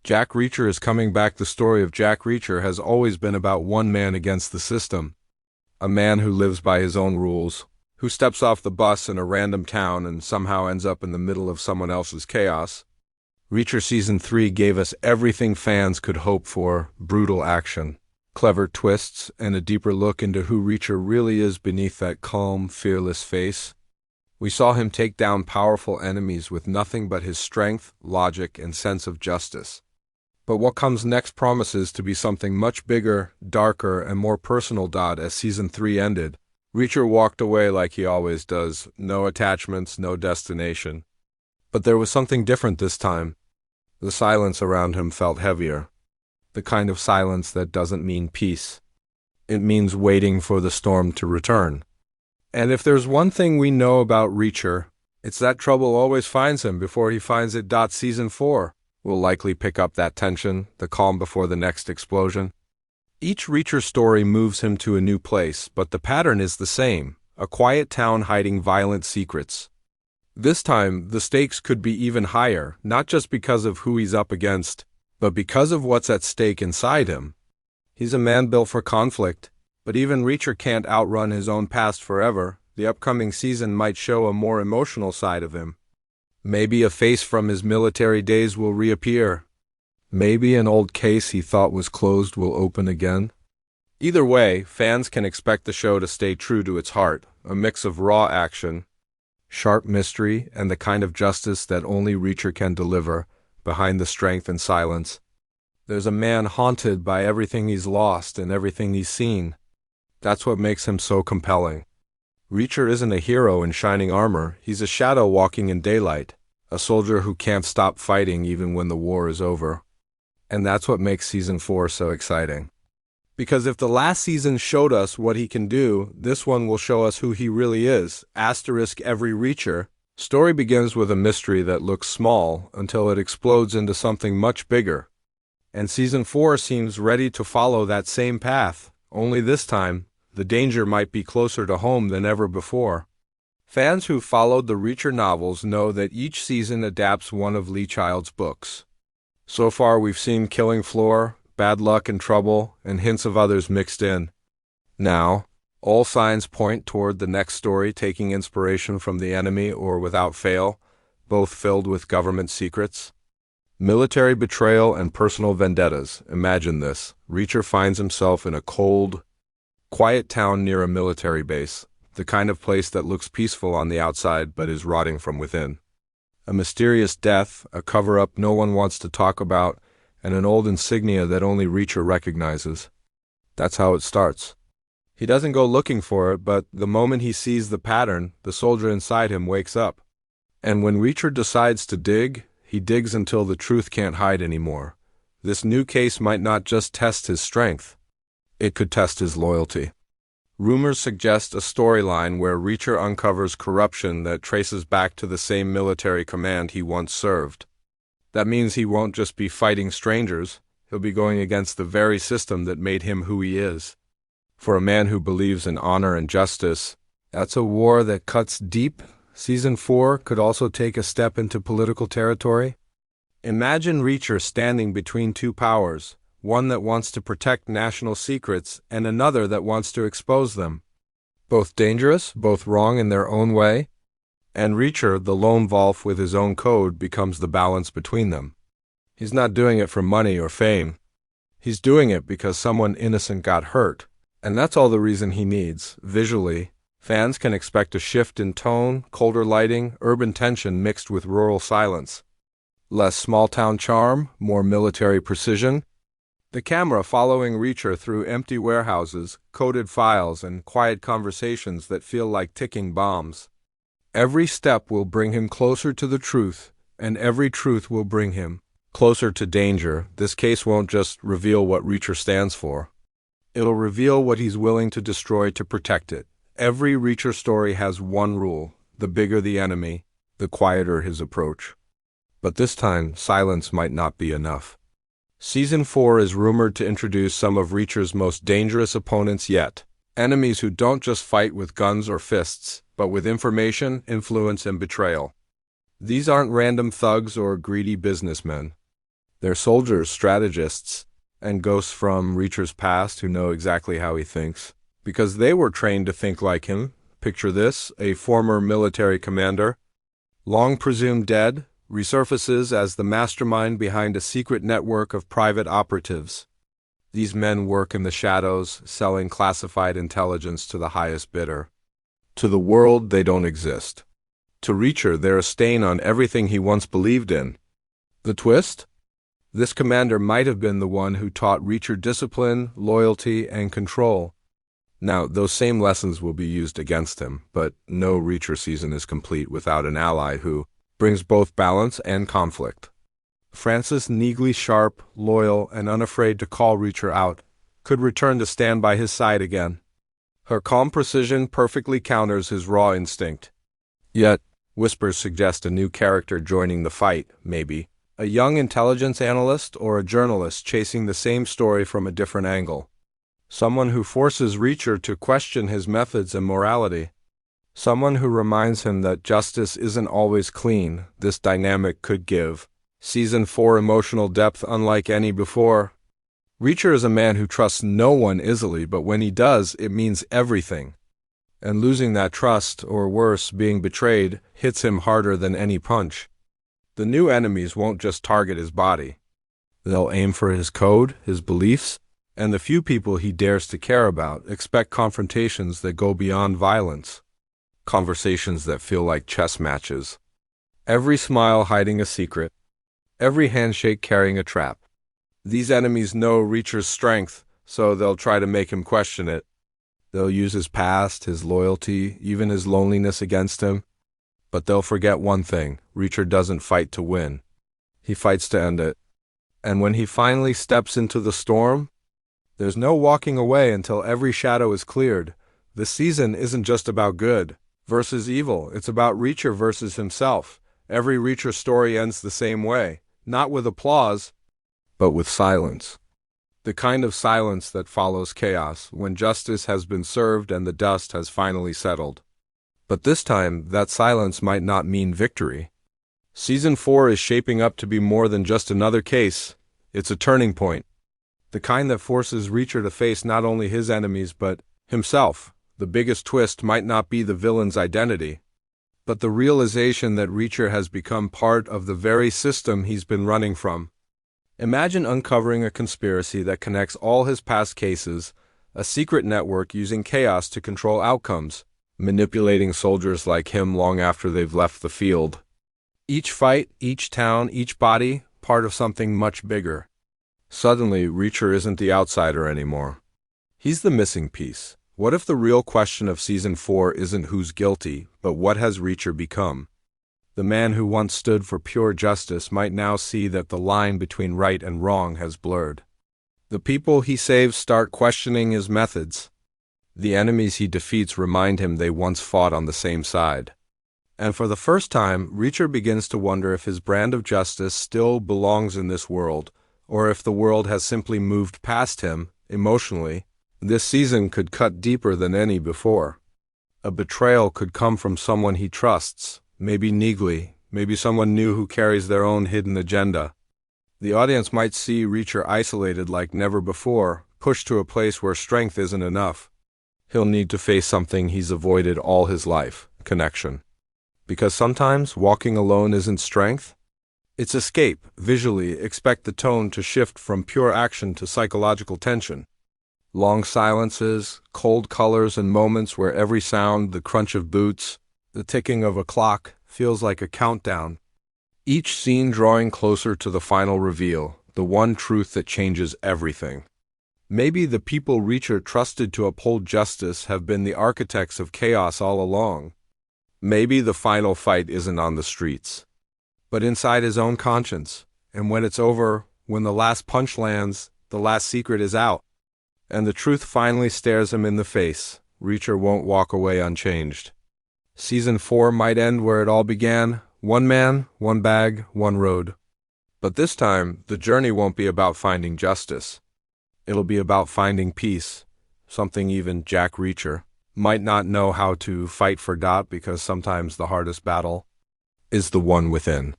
Jack Reacher is coming back. The story of Jack Reacher has always been about one man against the system. A man who lives by his own rules, who steps off the bus in a random town and somehow ends up in the middle of someone else's chaos. Reacher Season 3 gave us everything fans could hope for: brutal action, clever twists, and a deeper look into who Reacher really is beneath that calm, fearless face. We saw him take down powerful enemies with nothing but his strength, logic, and sense of justice. But what comes next promises to be something much bigger, darker, and more personal. As Season 3 ended, Reacher walked away like he always does, no attachments, no destination. But there was something different this time. The silence around him felt heavier. The kind of silence that doesn't mean peace. It means waiting for the storm to return. And if there's one thing we know about Reacher, it's that trouble always finds him before he finds it. Season 4 will likely pick up that tension, the calm before the next explosion. Each Reacher story moves him to a new place, but the pattern is the same: a quiet town hiding violent secrets. This time, the stakes could be even higher, not just because of who he's up against, but because of what's at stake inside him. He's a man built for conflict, but even Reacher can't outrun his own past forever. The upcoming season might show a more emotional side of him. Maybe a face from his military days will reappear. Maybe an old case he thought was closed will open again. Either way, fans can expect the show to stay true to its heart, a mix of raw action, sharp mystery, and the kind of justice that only Reacher can deliver. Behind the strength and silence, there's a man haunted by everything he's lost and everything he's seen. That's what makes him so compelling. Reacher isn't a hero in shining armor. He's a shadow walking in daylight, a soldier who can't stop fighting even when the war is over. And that's what makes Season 4 so exciting. Because if the last season showed us what he can do, this one will show us who he really is. Every Reacher story begins with a mystery that looks small until it explodes into something much bigger. And Season 4 seems ready to follow that same path, only this time, the danger might be closer to home than ever before. Fans who followed the Reacher novels know that each season adapts one of Lee Child's books. So far we've seen Killing Floor, Bad Luck and Trouble, and hints of others mixed in. Now, all signs point toward the next story taking inspiration from The Enemy or Without Fail, both filled with government secrets. Military betrayal and personal vendettas. Imagine this. Reacher finds himself in a cold, quiet town near a military base, the kind of place that looks peaceful on the outside but is rotting from within. A mysterious death, a cover-up no one wants to talk about, and an old insignia that only Reacher recognizes. That's how it starts. He doesn't go looking for it, but the moment he sees the pattern, the soldier inside him wakes up. And when Reacher decides to dig, he digs until the truth can't hide anymore. This new case might not just test his strength. It could test his loyalty. Rumors suggest a storyline where Reacher uncovers corruption that traces back to the same military command he once served. That means he won't just be fighting strangers, he'll be going against the very system that made him who he is. For a man who believes in honor and justice, that's a war that cuts deep. Season 4 could also take a step into political territory. Imagine Reacher standing between two powers, one that wants to protect national secrets and another that wants to expose them. Both dangerous, both wrong in their own way. And Reacher, the lone wolf with his own code, becomes the balance between them. He's not doing it for money or fame. He's doing it because someone innocent got hurt. And that's all the reason he needs. Visually, fans can expect a shift in tone, colder lighting, urban tension mixed with rural silence. Less small-town charm, more military precision. The camera following Reacher through empty warehouses, coded files, and quiet conversations that feel like ticking bombs. Every step will bring him closer to the truth, and every truth will bring him closer to danger. This case won't just reveal what Reacher stands for. It'll reveal what he's willing to destroy to protect it. Every Reacher story has one rule: the bigger the enemy, the quieter his approach. But this time, silence might not be enough. Season 4 is rumored to introduce some of Reacher's most dangerous opponents yet. Enemies who don't just fight with guns or fists, but with information, influence, and betrayal. These aren't random thugs or greedy businessmen. They're soldiers, strategists, and ghosts from Reacher's past who know exactly how he thinks. Because they were trained to think like him. Picture this, a former military commander, long presumed dead, resurfaces as the mastermind behind a secret network of private operatives. These men work in the shadows, selling classified intelligence to the highest bidder. To the world, they don't exist. To Reacher, they're a stain on everything he once believed in. The twist? This commander might have been the one who taught Reacher discipline, loyalty, and control. Now, those same lessons will be used against him, but no Reacher season is complete without an ally who brings both balance and conflict. Frances Neagley, sharp, loyal, and unafraid to call Reacher out, could return to stand by his side again. Her calm precision perfectly counters his raw instinct. Yet, whispers suggest a new character joining the fight, maybe. A young intelligence analyst or a journalist chasing the same story from a different angle. Someone who forces Reacher to question his methods and morality. Someone who reminds him that justice isn't always clean. This dynamic could give Season 4 emotional depth unlike any before. Reacher is a man who trusts no one easily, but when he does, it means everything. And losing that trust, or worse, being betrayed, hits him harder than any punch. The new enemies won't just target his body. They'll aim for his code, his beliefs, and the few people he dares to care about. Expect confrontations that go beyond violence. Conversations that feel like chess matches. Every smile hiding a secret. Every handshake carrying a trap. These enemies know Reacher's strength, so they'll try to make him question it. They'll use his past, his loyalty, even his loneliness against him. But they'll forget one thing: Reacher doesn't fight to win. He fights to end it. And when he finally steps into the storm, there's no walking away until every shadow is cleared. This season isn't just about good versus evil. It's about Reacher versus himself. Every Reacher story ends the same way. Not with applause, but with silence. The kind of silence that follows chaos, when justice has been served and the dust has finally settled. But this time, that silence might not mean victory. Season 4 is shaping up to be more than just another case. It's a turning point. The kind that forces Reacher to face not only his enemies but himself. The biggest twist might not be the villain's identity, but the realization that Reacher has become part of the very system he's been running from. Imagine uncovering a conspiracy that connects all his past cases, a secret network using chaos to control outcomes, manipulating soldiers like him long after they've left the field. Each fight, each town, each body, part of something much bigger. Suddenly, Reacher isn't the outsider anymore. He's the missing piece. What if the real question of Season 4 isn't who's guilty, but what has Reacher become? The man who once stood for pure justice might now see that the line between right and wrong has blurred. The people he saves start questioning his methods. The enemies he defeats remind him they once fought on the same side. And for the first time, Reacher begins to wonder if his brand of justice still belongs in this world, or if the world has simply moved past him, emotionally. This season could cut deeper than any before. A betrayal could come from someone he trusts, maybe Neagley, maybe someone new who carries their own hidden agenda. The audience might see Reacher isolated like never before, pushed to a place where strength isn't enough. He'll need to face something he's avoided all his life: connection. Because sometimes walking alone isn't strength, it's escape. Visually, expect the tone to shift from pure action to psychological tension. Long silences, cold colors, and moments where every sound, the crunch of boots, the ticking of a clock, feels like a countdown. Each scene drawing closer to the final reveal, the one truth that changes everything. Maybe the people Reacher trusted to uphold justice have been the architects of chaos all along. Maybe the final fight isn't on the streets, but inside his own conscience. And when it's over, when the last punch lands, the last secret is out, and the truth finally stares him in the face, Reacher won't walk away unchanged. Season 4 might end where it all began: one man, one bag, one road. But this time, the journey won't be about finding justice. It'll be about finding peace, something even Jack Reacher might not know how to fight for, because sometimes the hardest battle is the one within.